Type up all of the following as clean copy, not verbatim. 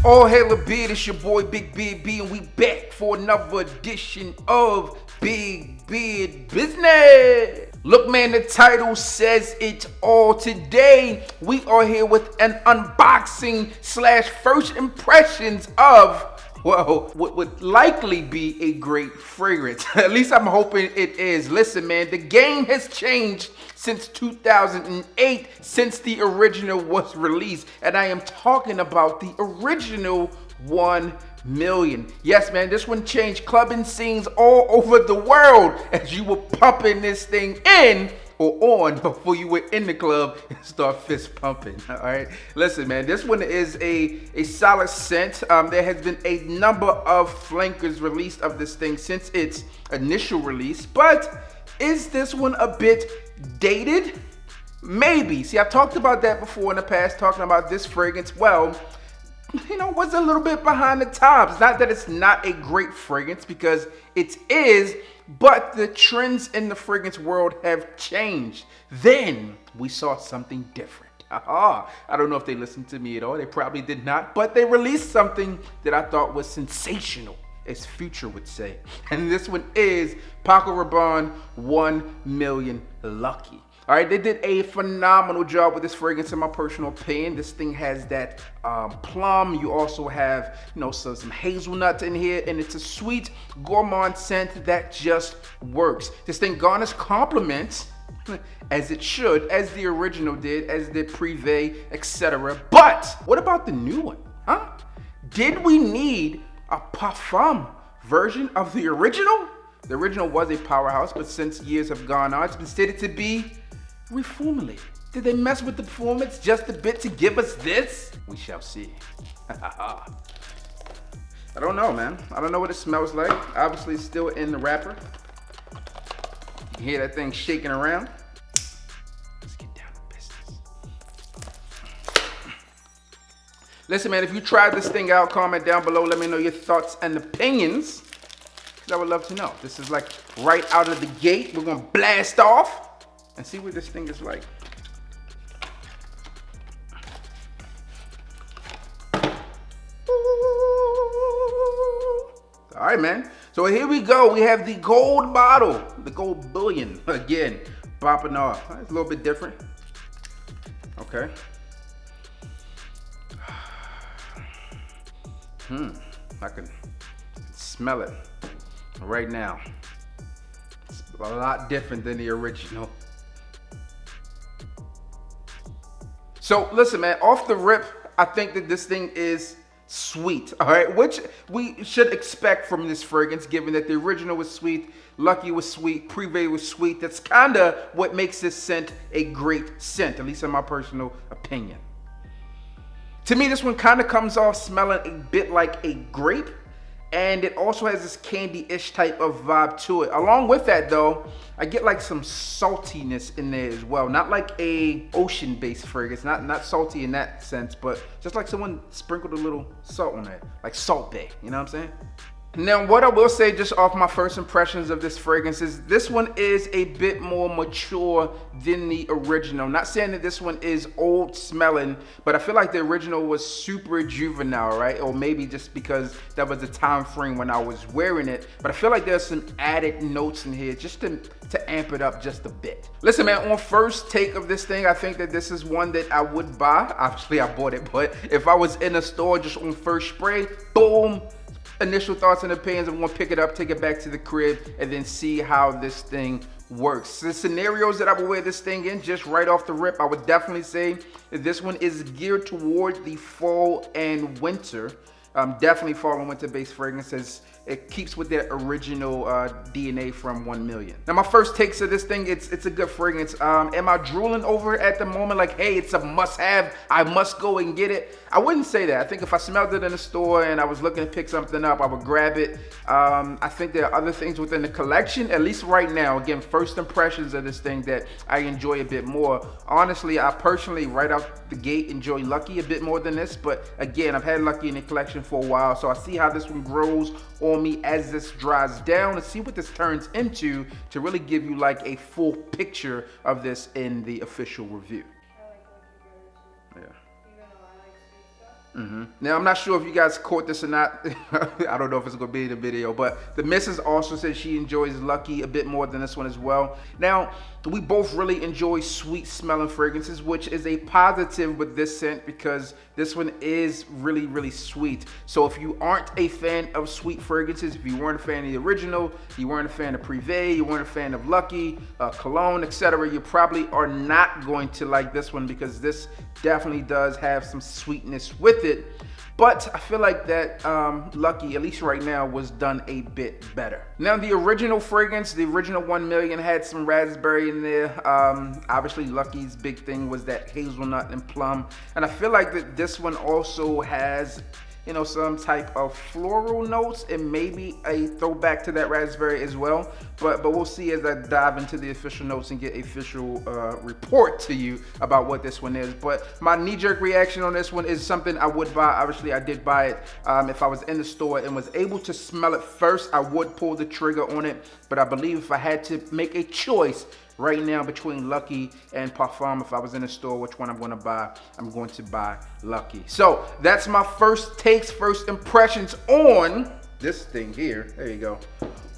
Oh, hella beard, it's your boy Big Beard B, and we back for another edition of Big Beard Business. Look, man, the title says it all. Today, we are here with an unboxing / first impressions of, well, what would likely be a great fragrance. At least I'm hoping it is. Listen, man, the game has changed since 2008, since the original was released. And I am talking about the original 1 million. Yes, man, this one changed clubbing scenes all over the world as you were pumping this thing in or on before you were in the club and start fist pumping. All right, listen, man, this one is a solid scent. There has been a number of flankers released of this thing since its initial release, but is this one a bit dated? Maybe. See, I've talked about that before in the past, talking about this fragrance, well, you know, was a little bit behind the times. Not that it's not a great fragrance, because it is, but the trends in the fragrance world have changed. Then we saw something different. I don't know if they listened to me at all. They probably did not, but they released something that I thought was sensational, as Future would say. And this one is Paco Rabanne 1 Million Lucky. All right, they did a phenomenal job with this fragrance, in my personal opinion. This thing has that plum. You also have, you know, some hazelnuts in here, and it's a sweet gourmand scent that just works. This thing garners compliments, as it should, as the original did, as did Privé, etc. But what about the new one, huh? Did we need a parfum version of the original? The original was a powerhouse, but since years have gone on, it's been stated to be reformulated. Did they mess with the performance just a bit to give us this? We shall see. I don't know, man. I don't know what it smells like. Obviously, it's still in the wrapper. You can hear that thing shaking around. Let's get down to business. Listen, man, if you tried this thing out, comment down below. Let me know your thoughts and opinions, because I would love to know. This is like right out of the gate. We're going to blast off and see what this thing is like. All right, man. So here we go. We have the gold bottle, the gold bullion again, popping off. It's a little bit different. Okay. I can smell it right now. It's a lot different than the original. So listen, man, off the rip, I think that this thing is sweet, all right? Which we should expect from this fragrance, given that the original was sweet, Lucky was sweet, Privé was sweet. That's kind of what makes this scent a great scent, at least in my personal opinion. To me, this one kind of comes off smelling a bit like a grape, and it also has this candy-ish type of vibe to it. Along with that, though, I get like some saltiness in there as well. Not like a ocean-based fragrance, not salty in that sense, but just like someone sprinkled a little salt on it, like Salt Bay, you know what I'm saying? Now, what I will say just off my first impressions of this fragrance is this one is a bit more mature than the original. Not saying that this one is old smelling, but I feel like the original was super juvenile, right? Or maybe just because that was the time frame when I was wearing it. But I feel like there's some added notes in here just to amp it up just a bit. Listen, man, on first take of this thing, I think that this is one that I would buy. Obviously, I bought it, but if I was in a store just on first spray, boom, initial thoughts and opinions. I'm gonna pick it up, take it back to the crib, and then see how this thing works. The scenarios that I would wear this thing in, just right off the rip, I would definitely say that this one is geared toward the fall and winter. Definitely fall and winter based fragrances. It keeps with their original DNA from 1 million. Now, my first takes of this thing, it's a good fragrance. Am I drooling over it at the moment? Like, hey, it's a must-have. I must go and get it. I wouldn't say that. I think if I smelled it in the store and I was looking to pick something up, I would grab it. I think there are other things within the collection, at least right now. Again, first impressions of this thing that I enjoy a bit more. Honestly, I personally, right out the gate, enjoy Lucky a bit more than this. But again, I've had Lucky in the collection for a while, so I see how this one grows on me as this dries down, and see what this turns into to really give you like a full picture of this in the official review. I like Lucky better too. Yeah. Even though I like sweet stuff. Now, I'm not sure if you guys caught this or not. I don't know if it's going to be in the video, but the missus also said she enjoys Lucky a bit more than this one as well. Now, we both really enjoy sweet smelling fragrances, which is a positive with this scent because this one is really, really sweet. So if you aren't a fan of sweet fragrances, if you weren't a fan of the original, you weren't a fan of Privé, you weren't a fan of Lucky, Cologne, etc., you probably are not going to like this one because this definitely does have some sweetness with it. But I feel like that Lucky, at least right now, was done a bit better. Now, the original fragrance, the original 1 million, had some raspberry in there. Obviously, Lucky's big thing was that hazelnut and plum. And I feel like that this one also has, you know, some type of floral notes and maybe a throwback to that raspberry as well. But we'll see as I dive into the official notes and get a official report to you about what this one is. But my knee-jerk reaction on this one is something I would buy. Obviously, I did buy it. If I was in the store and was able to smell it first, I would pull the trigger on it. But I believe if I had to make a choice right now between Lucky and Parfum, if I was in the store, which one I'm going to buy, I'm going to buy Lucky. So that's my first takes, first impressions on this thing here. There you go.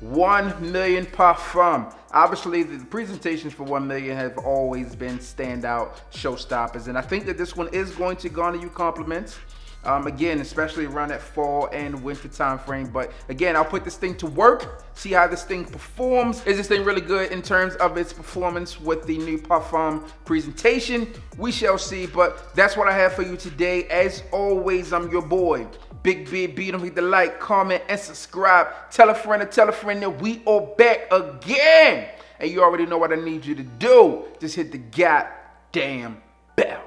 1 Million Parfum. Obviously, the presentations for 1 million have always been standout showstoppers, and I think that this one is going to garner you compliments. Again, especially around that fall and winter time frame. But again, I'll put this thing to work, see how this thing performs. Is this thing really good in terms of its performance with the new Parfum presentation? We shall see, but that's what I have for you today. As always, I'm your boy, Big Beard B. Don't forget to like, comment, and subscribe. Tell a friend that we are back again. And you already know what I need you to do. Just hit the goddamn bell.